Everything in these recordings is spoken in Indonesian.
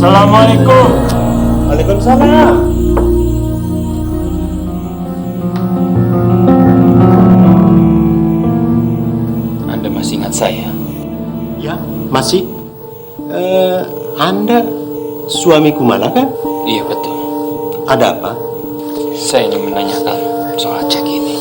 Assalamualaikum. Waalaikumsalam. Anda masih ingat saya? Ya, masih. Anda suami Kumala kan? Iya betul. Ada apa? Saya ingin menanyakan soal cek ini.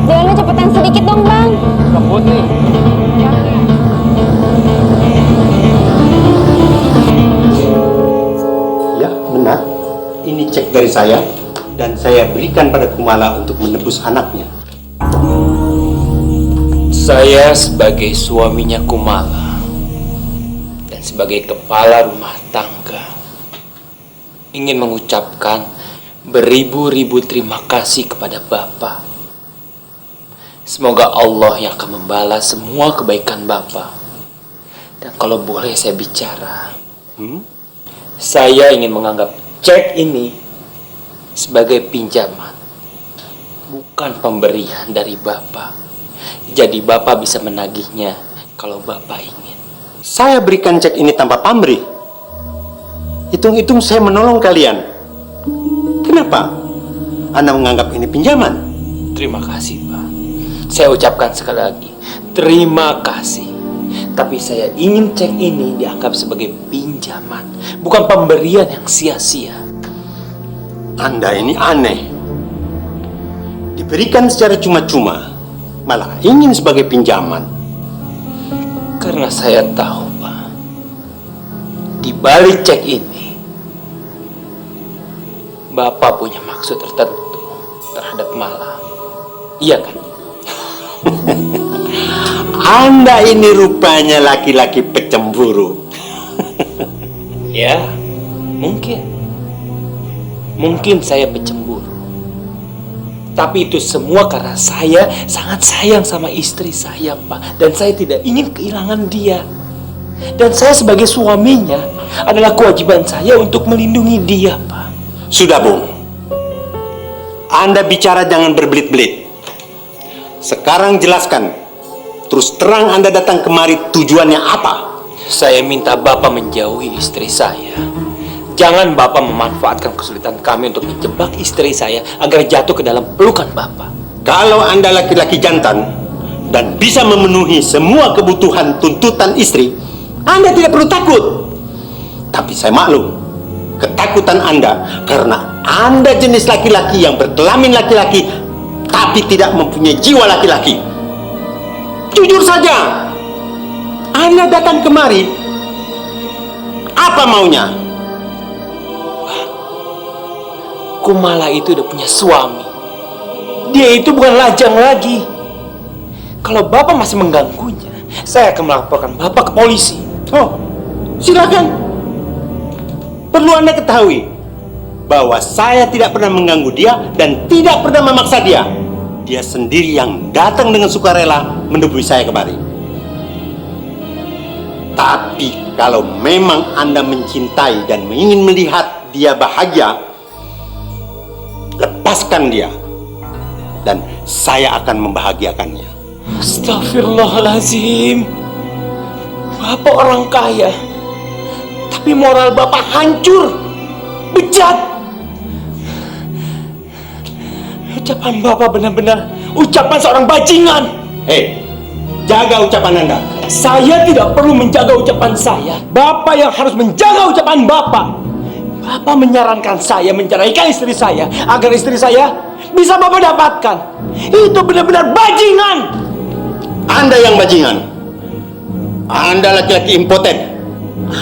Jalannya cepetan sedikit dong, Bang. Kebut nih. Ya, benar. Ini cek dari saya dan saya berikan pada Kumala untuk menebus anaknya. Saya sebagai suaminya Kumala dan sebagai kepala rumah tangga ingin mengucapkan beribu-ribu terima kasih kepada Bapak. Semoga Allah yang akan membalas semua kebaikan Bapak. Dan kalau boleh saya bicara, saya ingin menganggap cek ini sebagai pinjaman, bukan pemberian dari Bapak. Jadi Bapak bisa menagihnya kalau Bapak ingin. Saya berikan cek ini tanpa pamrih. Hitung-hitung saya menolong kalian. Kenapa Anda menganggap ini pinjaman? Terima kasih, Pak. Saya ucapkan sekali lagi, terima kasih. Tapi saya ingin cek ini dianggap sebagai pinjaman, bukan pemberian yang sia-sia. Anda ini aneh. Diberikan secara cuma-cuma, malah ingin sebagai pinjaman. Karena saya tahu, Pak, di balik cek ini, Bapak punya maksud tertentu terhadap Mala. Iya kan? Anda ini rupanya laki-laki pecemburu. Ya, mungkin. Mungkin saya pecemburu. Tapi itu semua karena saya sangat sayang sama istri saya, Pak. Dan saya tidak ingin kehilangan dia. Dan saya sebagai suaminya adalah kewajiban saya untuk melindungi dia, Pak. Sudah, Bung. Anda bicara jangan berbelit-belit. Sekarang jelaskan. Terus terang Anda datang kemari tujuannya apa? Saya minta Bapak menjauhi istri saya. Jangan Bapak memanfaatkan kesulitan kami untuk menjebak istri saya agar jatuh ke dalam pelukan Bapak. Kalau Anda laki-laki jantan dan bisa memenuhi semua kebutuhan tuntutan istri, Anda tidak perlu takut. Tapi saya maklum, ketakutan Anda karena Anda jenis laki-laki yang berkelamin laki-laki tapi tidak mempunyai jiwa laki-laki. Jujur saja, Anda datang kemari, apa maunya? Kumala itu udah punya suami. Dia itu bukan lajang lagi. Kalau Bapak masih mengganggunya, saya akan melaporkan Bapak ke polisi. Oh, silakan. Perlu Anda ketahui bahwa saya tidak pernah mengganggu dia dan tidak pernah memaksa dia. Dia sendiri yang datang dengan sukarela menebui saya kemari. Tapi kalau memang Anda mencintai dan ingin melihat dia bahagia, lepaskan dia dan saya akan membahagiakannya. Astagfirullahaladzim. Bapak orang kaya, tapi moral Bapak hancur, bejat. Ucapan Bapak benar-benar ucapan seorang bajingan. Hei, jaga ucapan Anda. Saya tidak perlu menjaga ucapan saya. Bapak yang harus menjaga ucapan Bapak. Bapak menyarankan saya menceraikan istri saya agar istri saya bisa Bapak dapatkan. Itu benar-benar bajingan. Anda yang bajingan. Anda laki-laki impoten.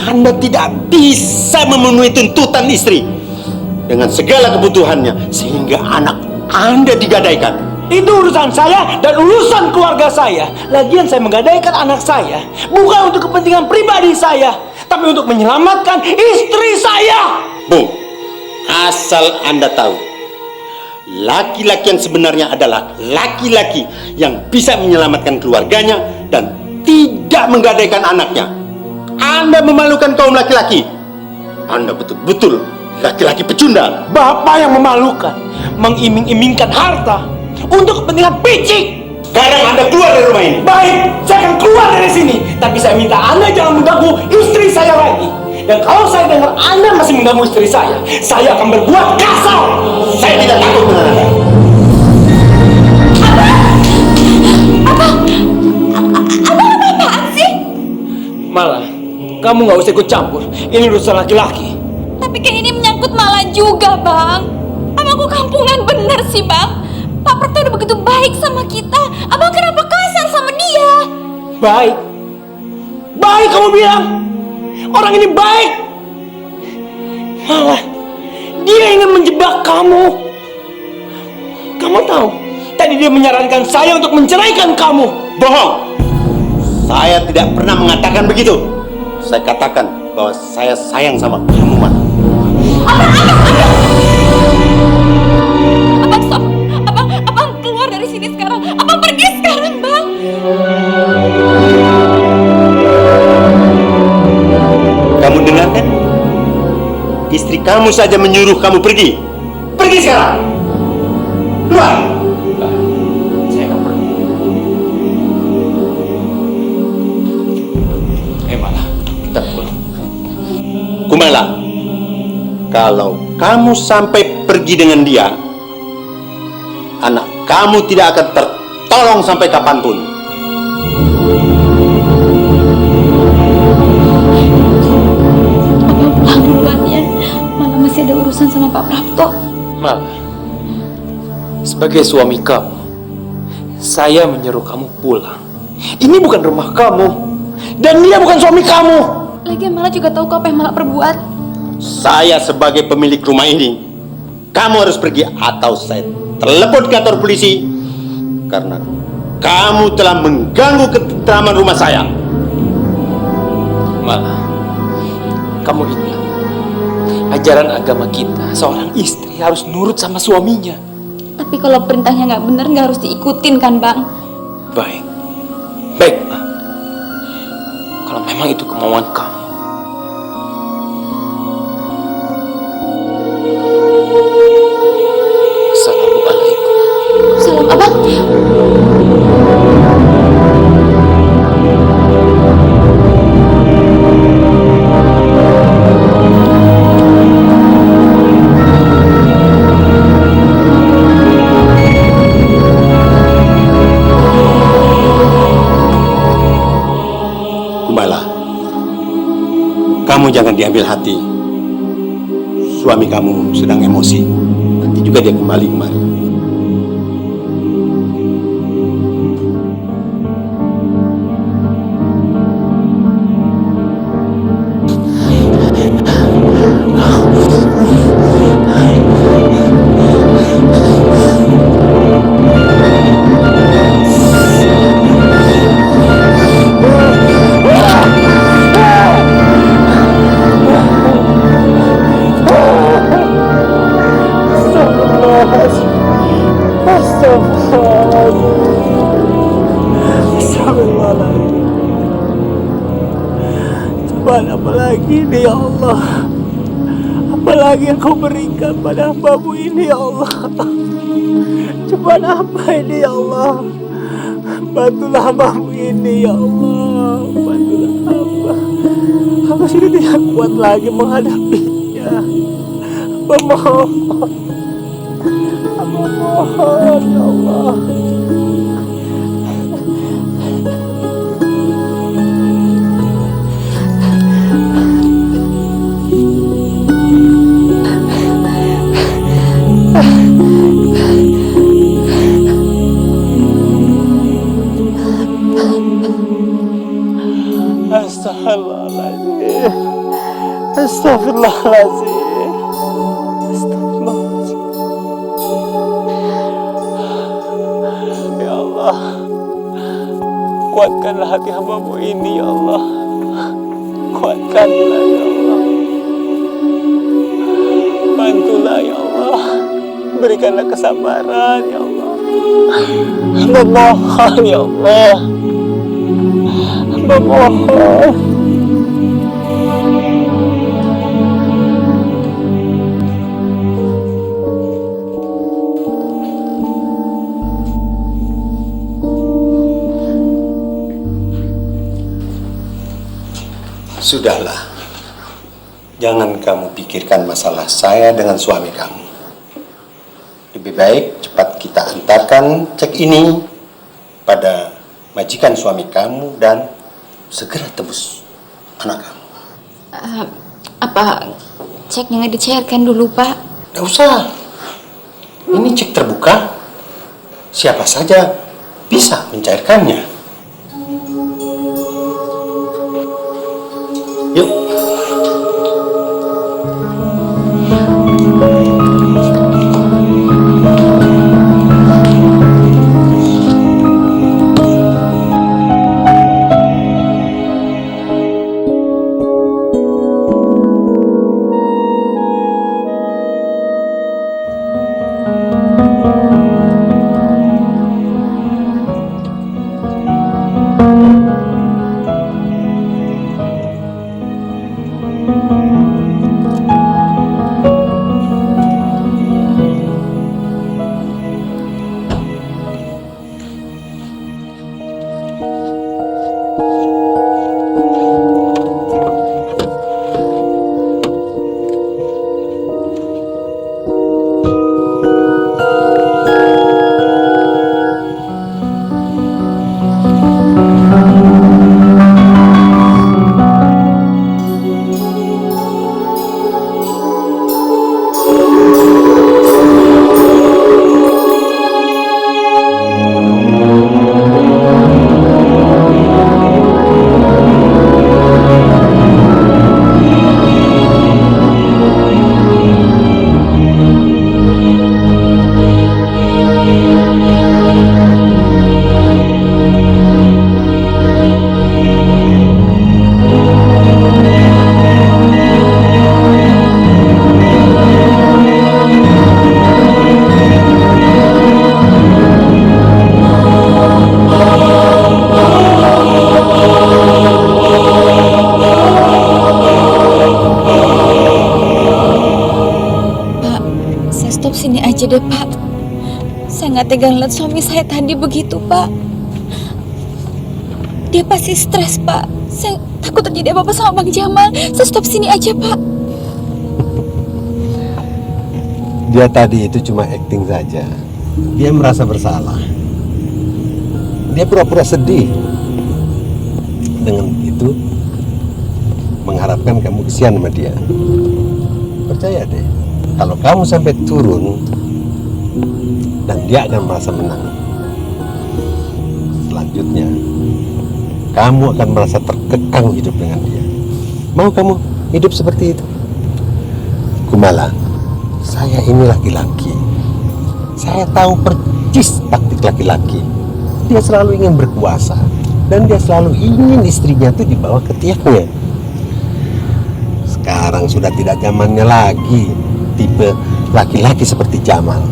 Anda tidak bisa memenuhi tuntutan istri dengan segala kebutuhannya sehingga anak Anda digadaikan. Itu urusan saya dan urusan keluarga saya. Lagian saya menggadaikan anak saya bukan untuk kepentingan pribadi saya, tapi untuk menyelamatkan istri saya. Bung, asal Anda tahu, laki-laki yang sebenarnya adalah laki-laki yang bisa menyelamatkan keluarganya dan tidak menggadaikan anaknya. Anda memalukan kaum laki-laki. Anda betul-betul laki-laki pecundang. Bapak yang memalukan, mengiming-imingkan harta, untuk kepentingan picik. Sekarang Anda keluar dari rumah ini. Baik, saya akan keluar dari sini. Tapi saya minta Anda jangan mengganggu istri saya lagi. Dan kalau saya dengar Anda masih mengganggu istri saya akan berbuat kasar. Saya tidak takut dengan Anda. Apaan sih? Malah, kamu nggak usah ikut campur. Ini urusan laki-laki. Tapi kayak ini menyangkut Mala juga, Bang. Abang kok kampungan bener sih, Bang? Pak Prapto udah begitu baik sama kita. Abang kenapa kasar sama dia? Baik. Baik kamu bilang. Orang ini baik. Malah, dia ingin menjebak kamu. Kamu tahu, tadi dia menyarankan saya untuk menceraikan kamu. Bohong. Saya tidak pernah mengatakan begitu. Saya katakan bahwa saya sayang sama kamu, Man. Abang stop. Abang keluar dari sini sekarang. Abang pergi sekarang, Bang. Kamu dengar kan? Istri kamu saja menyuruh kamu pergi. Pergi sekarang. Keluar. Saya akan pergi. Malah, kita pulang. Kumala, kalau kamu sampai pergi dengan dia, anak kamu tidak akan tertolong sampai kapanpun. Abang pulang duluan ya. Malah masih ada urusan sama Pak Prapto. Malah, sebagai suami kamu, saya menyuruh kamu pulang. Ini bukan rumah kamu, dan dia bukan suami kamu. Lagian Mala juga tahu kok apa yang Mala perbuat. Saya sebagai pemilik rumah ini, kamu harus pergi atau saya telepon ke kantor polisi karena kamu telah mengganggu ketentraman rumah saya. Malah, kamu ingat ajaran agama kita, seorang istri harus nurut sama suaminya. Tapi kalau perintahnya nggak bener nggak harus diikutin kan, Bang? Baik, baiklah. Kalau memang itu kemauan kamu. Assalamualaikum. Salam, Abang. Kumala, kamu jangan diambil hati. Suami kamu sedang emosi. Nanti juga dia kembali kemari. Cobaan apa lagi ini ya Allah? Apalagi yang kau berikan pada hambamu ini ya Allah? Cobaan apa ini ya Allah? Bantulah hambamu ini ya Allah. Bantulah hamba. Hamba sudah tidak kuat lagi menghadapinya. Hamba mohon. Hamba mohon ya Allah. Astagfirullahaladzim. Astagfirullahaladzim. Astagfirullahaladzim. Ya Allah, kuatkanlah hati hambamu ini ya Allah. Kuatkanlah ya Allah. Bantulah ya Allah. Berikanlah kesabaran ya Allah. Hamba mohon ya Allah. Hamba mohon. Sudahlah. Jangan kamu pikirkan masalah saya dengan suami kamu. Lebih baik cepat kita antarkan cek ini pada majikan suami kamu dan segera tebus anak kamu. Apa ceknya nggak dicairkan dulu, Pak? Tidak usah. Ini cek terbuka. Siapa saja bisa mencairkannya. Yuk. Sini aja deh, Pak. Saya nggak tega lihat suami saya tadi begitu, Pak. Dia pasti stres, Pak. Saya takut terjadi apa-apa sama Bang Jamal. Saya stop sini aja, Pak. Dia tadi itu cuma acting saja. Dia merasa bersalah. Dia pura-pura sedih. Dengan itu mengharapkan kamu kesian sama dia. Percaya deh, kalau kamu sampai turun dan dia akan merasa menang, selanjutnya kamu akan merasa terkekang hidup dengan dia. Mau kamu hidup seperti itu? Kumala, saya ini laki-laki. Saya tahu persis taktik laki-laki. Dia selalu ingin berkuasa dan dia selalu ingin istrinya itu dibawa ke tiaknya. Sekarang sudah tidak zamannya lagi tipe laki-laki seperti Jamal.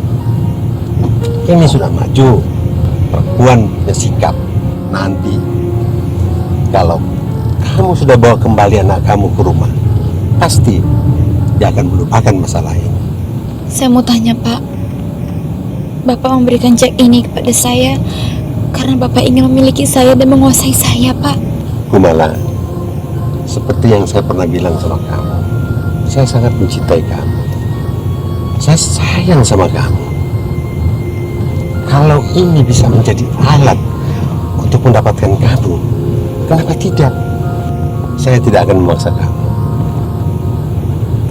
Ini sudah maju. Perempuan punya sikap. Nanti kalau kamu sudah bawa kembali anak kamu ke rumah, pasti dia akan melupakan masalah ini. Saya mau tanya, Pak. Bapak memberikan cek ini kepada saya karena Bapak ingin memiliki saya dan menguasai saya, Pak. Kumala, seperti yang saya pernah bilang sama kamu, saya sangat mencintai kamu. Saya sayang sama kamu. Kalau ini bisa menjadi alat untuk mendapatkan kamu, kenapa tidak? Saya tidak akan memaksa kamu.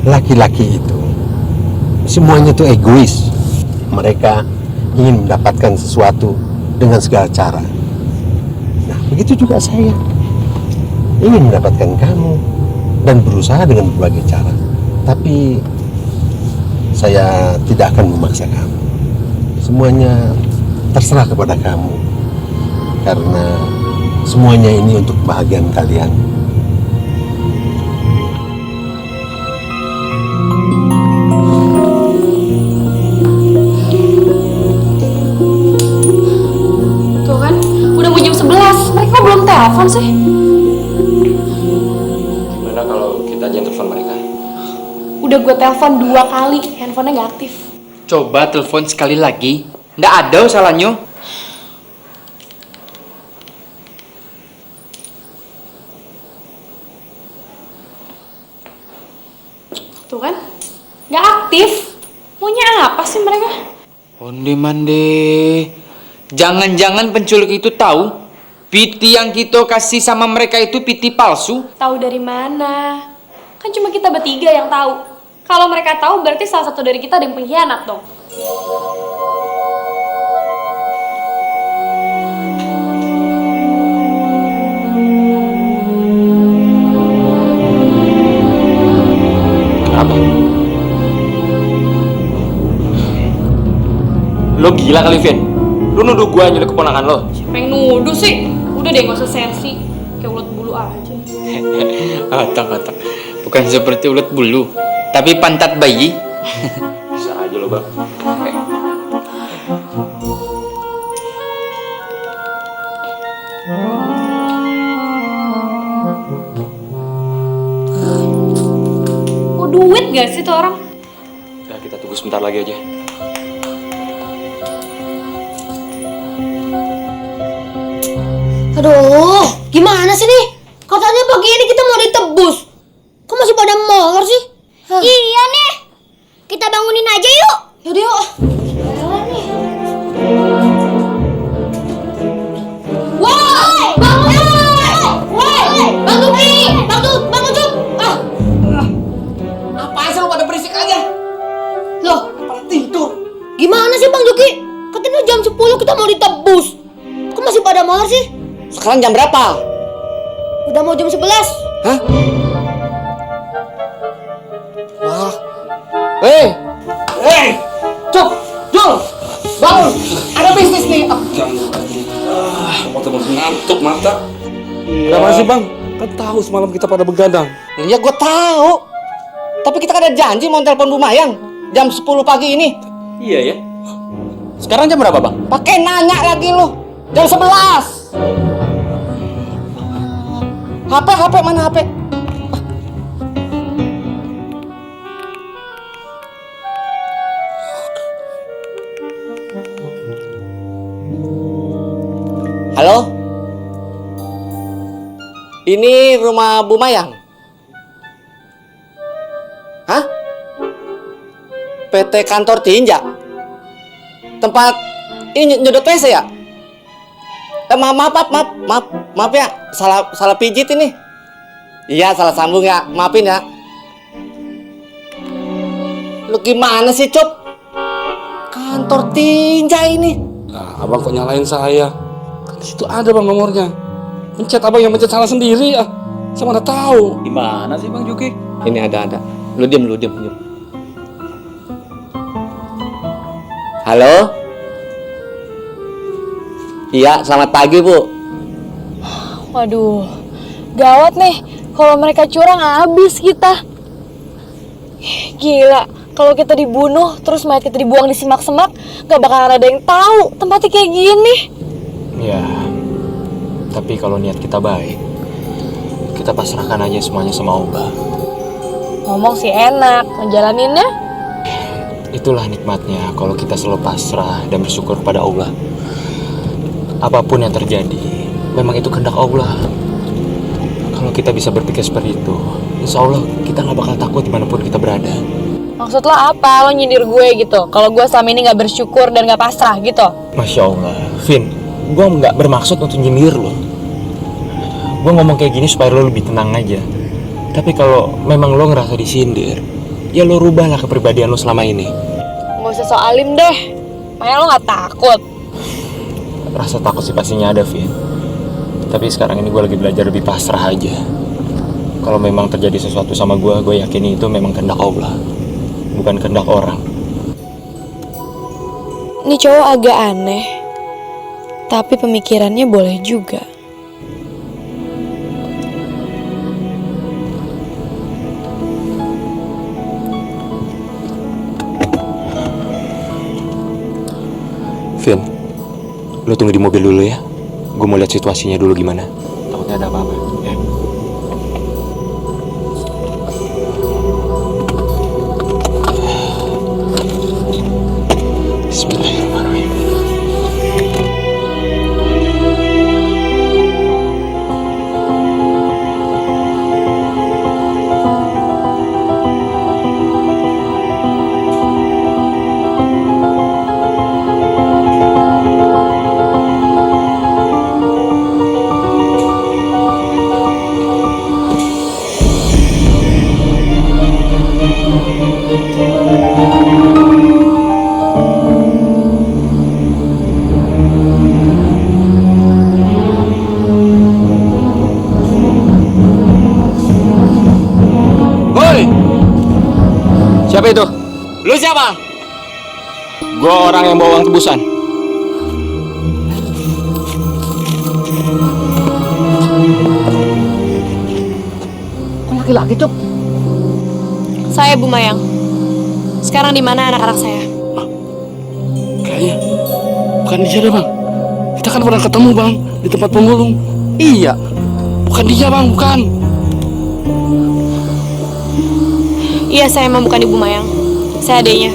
Laki-laki itu semuanya itu egois. Mereka ingin mendapatkan sesuatu dengan segala cara. Nah, begitu juga saya. Ingin mendapatkan kamu dan berusaha dengan berbagai cara. Tapi saya tidak akan memaksa kamu. Semuanya terserah kepada kamu. Karena semuanya ini untuk kebahagiaan kalian. Tuh kan, udah mau jam 11. Mereka belum telepon sih. Gimana kalau kita aja telepon mereka? Udah gue telepon 2 kali, handphonenya nggak aktif. Coba telepon sekali lagi. Nggak ada salahnya. apa sih mereka? Onde mande. Jangan-jangan penculik itu tahu piti yang kita kasih sama mereka itu piti palsu? Tahu dari mana? Kan cuma kita bertiga yang tahu. Kalau mereka tahu berarti salah satu dari kita ada yang pengkhianat dong. Kenapa? Lo gila kali, Vin? Lo nuduh gue nyulik keponakan lo? Siapa yang nuduh sih? Udah deh gak usah sensi. Kayak ulet bulu aja. Otak. Bukan seperti ulat bulu, tapi pantat bayi. Bisa aja lo, Bang. Mau duit gak sih tuh orang? Udah, kita tunggu sebentar lagi aja. Aduh, gimana sih nih? Katanya pagi ini kita mau ditebus. Kok masih pada molor sih? Iya nih. Kita bangunin aja yuk. Yaudah yuk. Jalan nih. Woi, bangun! Woi, Bang Duki! Bang Ucup! Apaan sih lo pada berisik aja? Loh, pada tidur. Gimana sih Bang Duki? Katanya jam 10 kita mau ditebus. Kok masih pada molor sih? Sekarang jam berapa? Udah mau jam 11. Hah? Wah. Hei! Cuk! Jul! Bangun! Ada bisnis nih! Teman-teman ngantuk mata. Kenapa sih bang? Kan tahu semalam kita pada begadang. Ya gue tahu. Tapi kita kan ada janji mau telepon Bu Mayang jam 10 pagi ini. Iya ya. Sekarang jam berapa, Bang? Pakai nanya lagi lu. Jam 11. HP mana HP? Halo? Ini rumah Bu Mayang? Hah? PT Kantor Tinja? Tempat ini nyedot WC ya? Maaf ya, salah pijit ini. Iya, salah sambung ya, maafin ya. Lu gimana sih, Cop? Kantor tinja ini. Nah, abang kok nyalain saya? Kan di situ ada bang nomornya. Pencet abang yang pencet salah sendiri ya. Saya mana tahu. Gimana sih, Bang Juki? Ini ada. Lu diem. Halo? Iya, selamat pagi, Bu. Waduh, gawat nih. Kalau mereka curang habis kita. Gila, kalau kita dibunuh terus mayat kita dibuang di semak-semak, gak bakalan ada yang tahu tempatnya kayak gini. Ya, tapi kalau niat kita baik, kita pasrahkan aja semuanya sama Allah. Ngomong sih enak, ngejalaninnya Itulah nikmatnya kalau kita selalu pasrah dan bersyukur pada Allah. Apapun yang terjadi, memang itu kehendak Allah. Kalau kita bisa berpikir seperti itu, insya Allah kita nggak bakal takut dimanapun kita berada. maksud lo apa? Lo nyindir gue gitu? Kalau gue selama ini gak bersyukur dan gak pasrah gitu? Masya Allah, Vin, gue nggak bermaksud untuk nyindir lo. Gue ngomong kayak gini supaya lo lebih tenang aja. Tapi kalau memang lo ngerasa disindir, ya lo rubahlah kepribadian lo selama ini. Gak usah so alim deh. Makanya lo gak takut. Rasa takut sih pastinya ada, Vin. Tapi sekarang ini gue lagi belajar lebih pasrah aja. Kalau memang terjadi sesuatu sama gue yakin itu memang kehendak Allah, bukan kehendak orang. Ini cowok agak aneh, tapi pemikirannya boleh juga. Vin, lo tunggu di mobil dulu ya. Gue mau lihat situasinya dulu gimana. Takutnya ada apa-apa ya. Bismillahirrahmanirrahim. itu? Lu siapa? Gua orang yang bawa uang tebusan. Kok laki-laki, Cuk? Saya Bu Mayang. Sekarang di mana anak-anak saya? Kayaknya bukan dia deh, Bang. Kita kan pernah ketemu, Bang, di tempat pemulung. Iya. Bukan dia, Bang, bukan. Iya, saya emang bukan Ibu Mayang. Saya adanya.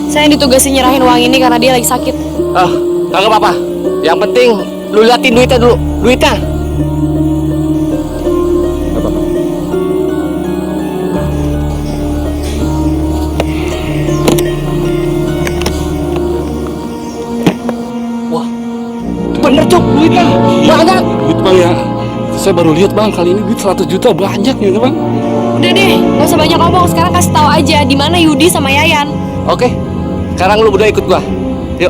Saya ditugasin nyerahin uang ini karena dia lagi sakit. Ah, kagak apa-apa. Yang penting lu liatin duitnya dulu. Duitnya. Wah, bener Cuk, duitnya banyak. Duit, Bang, ya. Saya baru lihat, Bang, kali ini duit 100 juta banyak gitu, Bang. Udah deh, gak usah banyak ngomong. Sekarang kasih tahu aja di mana Yudi sama Yayan. Oke. Sekarang lu berdua ikut gua. Yuk.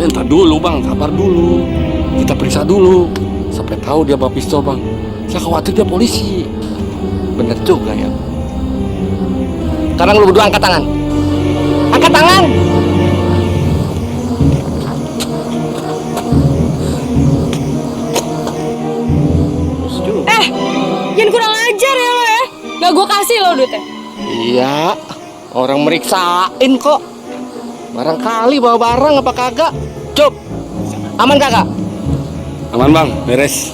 Ya, entar dulu, Bang, sabar dulu. Kita periksa dulu. Sampai tahu dia bawa pistol, Bang. Saya khawatir dia polisi. Bener juga ya. Sekarang lu berdua angkat tangan. Angkat tangan. Jangan kurang ajar ya lo ya. Gak gue kasih lo duitnya. Iya. Orang meriksain kok. Barangkali bawa barang apa kagak. Cuk. Aman kagak? Aman, Bang, beres.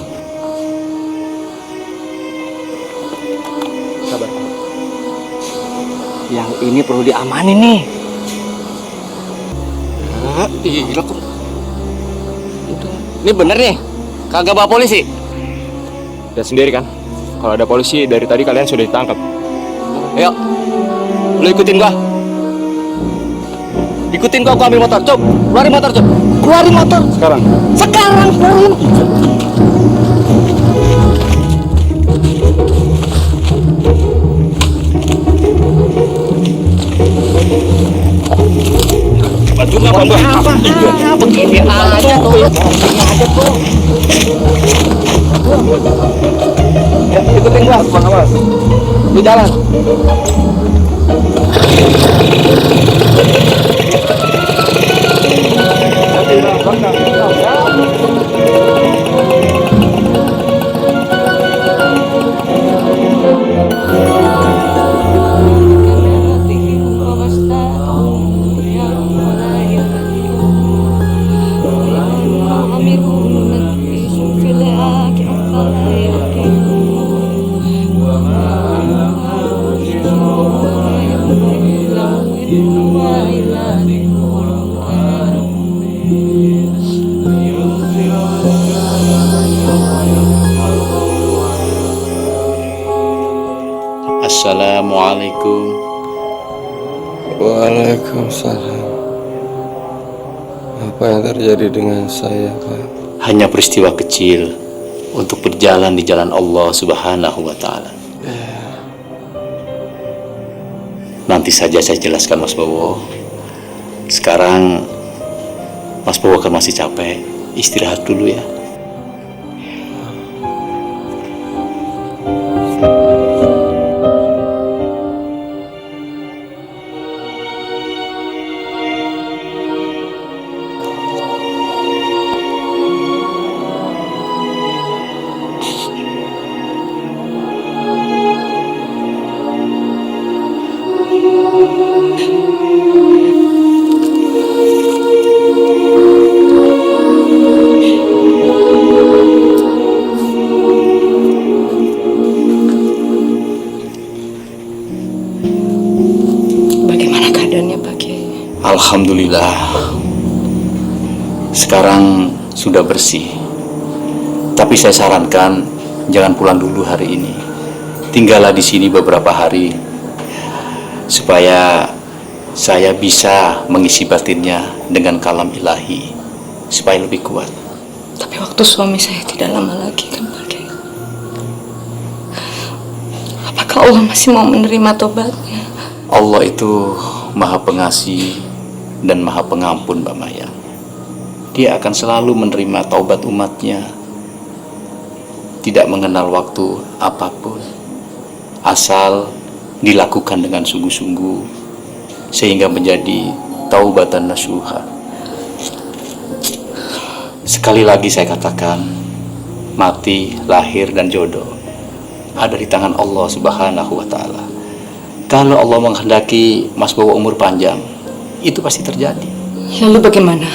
Sabar. Yang ini perlu diamanin nih. Ah, gila kok. Ini bener nih. Kagak bawa polisi. Lihat sendiri kan, kalau ada polisi dari tadi kalian sudah ditangkap. Ayo. Lu ikutin gua. Ikutin gua ambil motor. Cuk, keluarin motor, Cuk. Keluarin motor. Sekarang. Sekarang keluarin. Baju apa, Bang? Begini aja tuh. Begini aja tuh. Ya, ikutin gua, Bang Awas. Lu jalan. Assalamualaikum. Waalaikumsalam. Apa yang terjadi dengan saya, Pak? Hanya peristiwa kecil untuk berjalan di jalan Allah Subhanahu wa Ta'ala. Nanti saja saya jelaskan, Mas Bowo. Sekarang Mas Bowo kan masih capek, istirahat dulu ya. Alhamdulillah, sekarang sudah bersih. Tapi saya sarankan jangan pulang dulu hari ini. Tinggallah di sini beberapa hari supaya saya bisa mengisi batinnya dengan kalam ilahi supaya lebih kuat. Tapi waktu suami saya tidak lama lagi kan Pak Kiai. Apakah Allah masih mau menerima tobatnya? Allah itu Maha Pengasih dan Maha Pengampun, Mbak Maya. Dia akan selalu menerima taubat umatnya, tidak mengenal waktu apapun, asal dilakukan dengan sungguh-sungguh sehingga menjadi taubatan nasuha. Sekali lagi saya katakan, mati, lahir, dan jodoh ada di tangan Allah Subhanahu wa Ta'ala. Kalau Allah menghendaki Mas Bowo umur panjang, itu pasti terjadi. Lalu bagaimana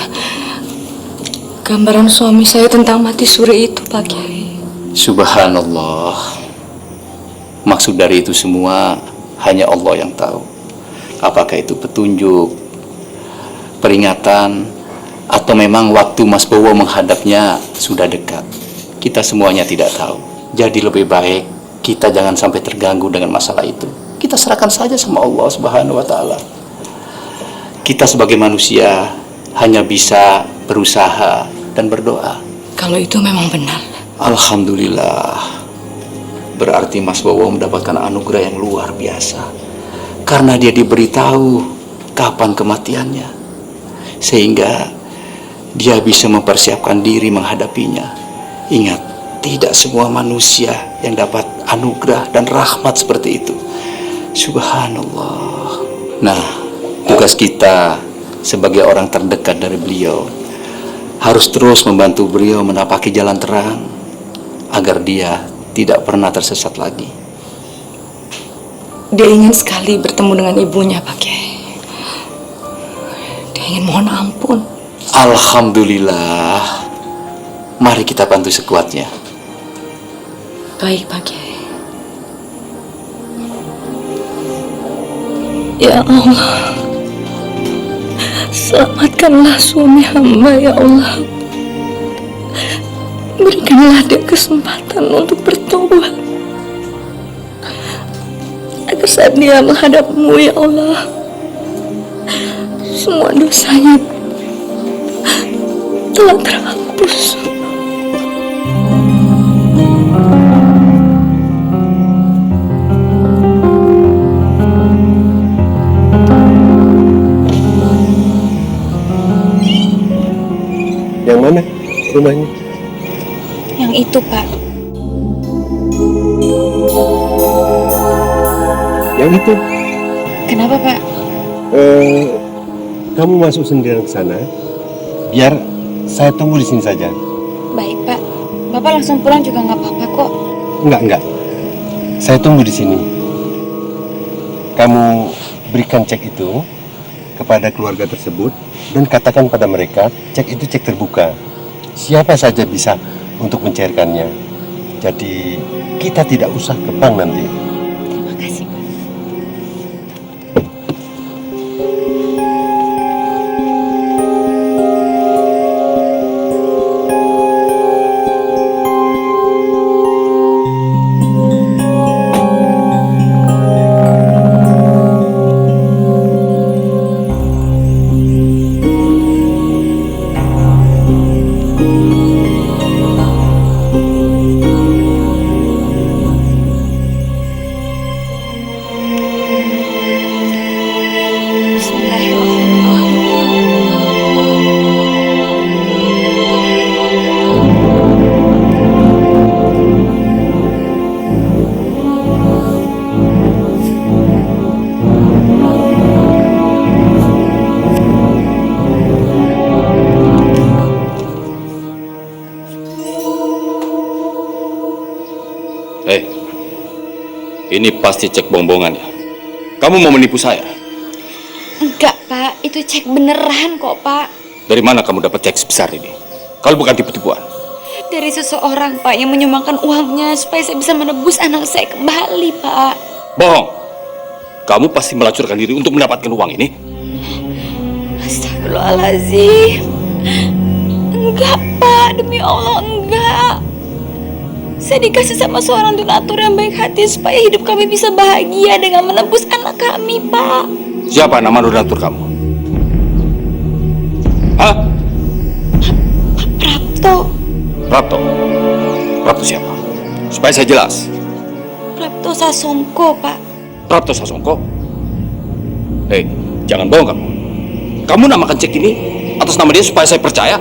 gambaran suami saya tentang mati suri itu, Pak Kiai? Subhanallah. Maksud dari itu semua hanya Allah yang tahu. Apakah itu petunjuk, peringatan, atau memang waktu Mas Bowo menghadapnya sudah dekat? Kita semuanya tidak tahu. Jadi lebih baik kita jangan sampai terganggu dengan masalah itu. Kita serahkan saja sama Allah Subhanahu wa Ta'ala. Kita sebagai manusia hanya bisa berusaha dan berdoa. Kalau itu memang benar. Alhamdulillah. Berarti Mas Bowo mendapatkan anugerah yang luar biasa. Karena dia diberitahu kapan kematiannya. Sehingga dia bisa mempersiapkan diri menghadapinya. Ingat, tidak semua manusia yang dapat anugerah dan rahmat seperti itu. Subhanallah. Nah, tugas kita sebagai orang terdekat dari beliau harus terus membantu beliau menapaki jalan terang agar dia tidak pernah tersesat lagi. Dia ingin sekali bertemu dengan ibunya, Pak Kiai. Dia ingin mohon ampun. Alhamdulillah. Mari kita bantu sekuatnya. Baik, Pak Kiai. Ya Allah, selamatkanlah suami hamba, ya Allah. Berikanlah dia kesempatan untuk bertobat, agar saat dia menghadapmu, ya Allah, semua dosanya telah terhapus. Yang mana rumahnya? Yang itu, Pak. Yang itu? Kenapa, Pak? Kamu masuk sendirian ke sana. Biar saya tunggu di sini saja. Baik, Pak. Bapak langsung pulang juga nggak apa-apa kok. Enggak. Saya tunggu di sini. Kamu berikan cek itu kepada keluarga tersebut dan katakan pada mereka cek itu cek terbuka. Siapa saja bisa untuk mencairkannya. Jadi kita tidak usah ke bank nanti. Terima kasih, Pak. Ini pasti cek bohong-bohongan ya? Kamu mau menipu saya? Enggak, Pak. Itu cek beneran kok, Pak. Dari mana kamu dapat cek sebesar ini? Kalau bukan tipu-tipuan? Dari seseorang, Pak, yang menyumbangkan uangnya supaya saya bisa menebus anak saya kembali, Pak. Bohong! Kamu pasti melacurkan diri untuk mendapatkan uang ini? Astagfirullahaladzim. Enggak, Pak. Demi Allah, enggak. Saya dikasih sama seorang donatur yang baik hati supaya hidup kami bisa bahagia dengan menebus anak kami, Pak. Siapa nama donatur kamu? Hah? Prapto. Prapto siapa? Supaya saya jelas. Prapto Sasongko, Pak. Prapto Sasongko? Jangan bohong kamu. Kamu namakan cek ini atas nama dia supaya saya percaya?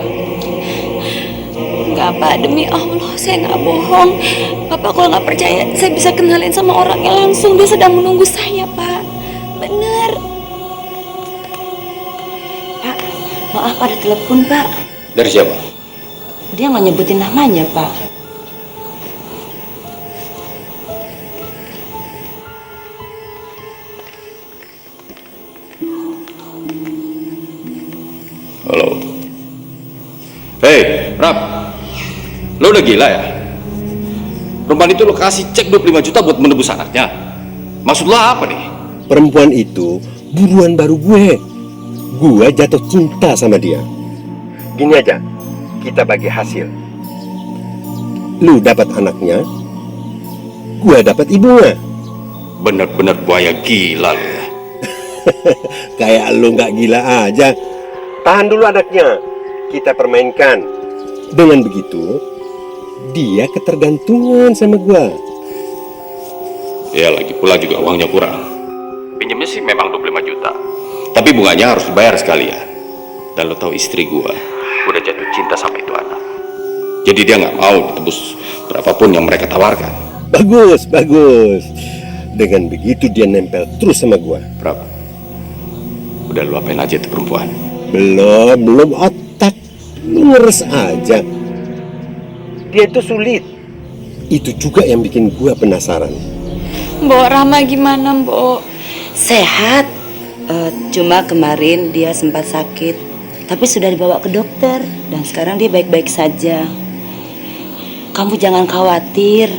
Enggak Pak, demi Allah saya nggak bohong. Bapak kalau nggak percaya, saya bisa kenalin sama orangnya langsung. Dia sedang menunggu saya Pak. Bener. Pak, maaf ada telepon Pak. Dari siapa? Dia nggak nyebutin namanya Pak. Halo. Hei, Rap. Lo udah gila ya? Perempuan itu lo kasih cek 25 juta buat menebus anaknya. Maksud lo apa nih? Perempuan itu buruan baru gue. Gue jatuh cinta sama dia. Gini aja, kita bagi hasil. Lu dapat anaknya, gue dapat ibunya. Bener-bener buaya gila lo ya. Kayak lu nggak gila aja. Tahan dulu anaknya, kita permainkan. Dengan begitu, dia ketergantungan sama gue. Ya lagi pula juga uangnya kurang. Pinjamnya sih memang 25 juta. Tapi bunganya harus dibayar sekalian. Dan lo tahu istri gue udah jatuh cinta sama itu anak. Jadi dia nggak mau ditebus berapapun yang mereka tawarkan. Bagus, bagus. Dengan begitu dia nempel terus sama gue. Berapa? Udah lu apain aja tuh perempuan? Belum otak. Lu ngeres aja. Dia itu sulit. Itu juga yang bikin gue penasaran. Mbok Rahma gimana Mbok? Sehat. Cuma kemarin dia sempat sakit, tapi sudah dibawa ke dokter dan sekarang dia baik-baik saja. Kamu jangan khawatir.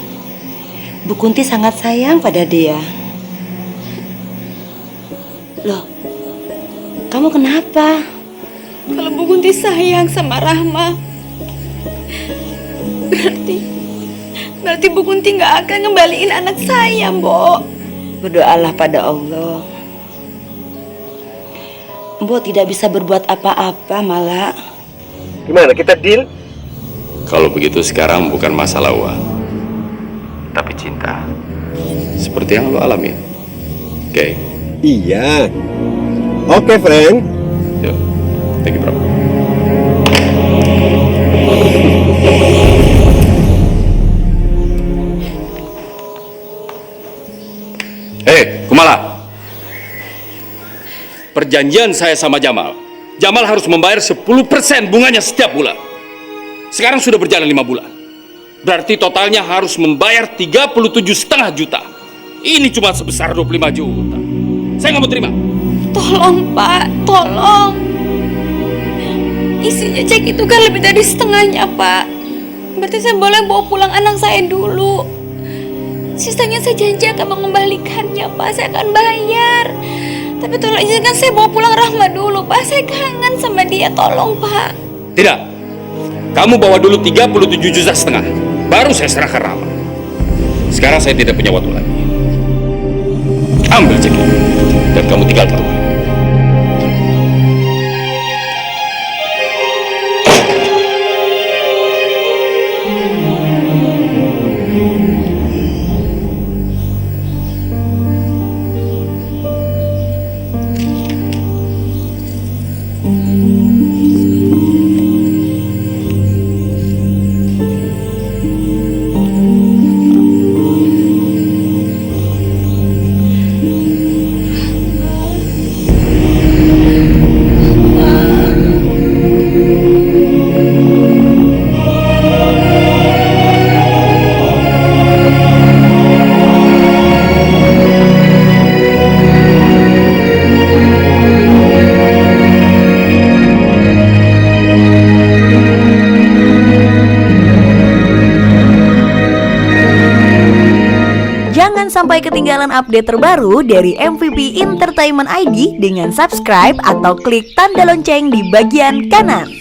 Bu Kunti sangat sayang pada dia. Loh, kamu kenapa? Kalau Bu Kunti sayang sama Rahma, berarti Bu Kunti nggak akan ngembaliin anak saya, Mbok. Berdoalah pada Allah. Mbok tidak bisa berbuat apa-apa malah. Gimana, kita deal? Kalau begitu sekarang bukan masalah uang, tapi cinta. Seperti yang lo alami. Oke? Iya. Oke, friend. Yuk, thank you bro. Hei, Kumala. Perjanjian saya sama Jamal harus membayar 10% bunganya setiap bulan. Sekarang sudah berjalan 5 bulan. Berarti totalnya harus membayar 37,5 juta. Ini cuma sebesar 25 juta. Saya nggak mau terima. Tolong Pak, tolong. Isinya cek itu kan lebih dari setengahnya Pak. Berarti saya boleh bawa pulang anak saya dulu. Sisanya saya janji akan mengembalikannya Pak. Saya akan bayar. Tapi tolong izinkan saya bawa pulang Rahma dulu Pak. Saya kangen sama dia, tolong Pak. Tidak. Kamu bawa dulu 37,5 juta. Baru saya serahkan Rahma. Sekarang saya tidak punya waktu lagi. Ambil cek ini dan kamu tinggal di rumah. Jangan sampai ketinggalan update terbaru dari MVP Entertainment ID dengan subscribe atau klik tanda lonceng di bagian kanan.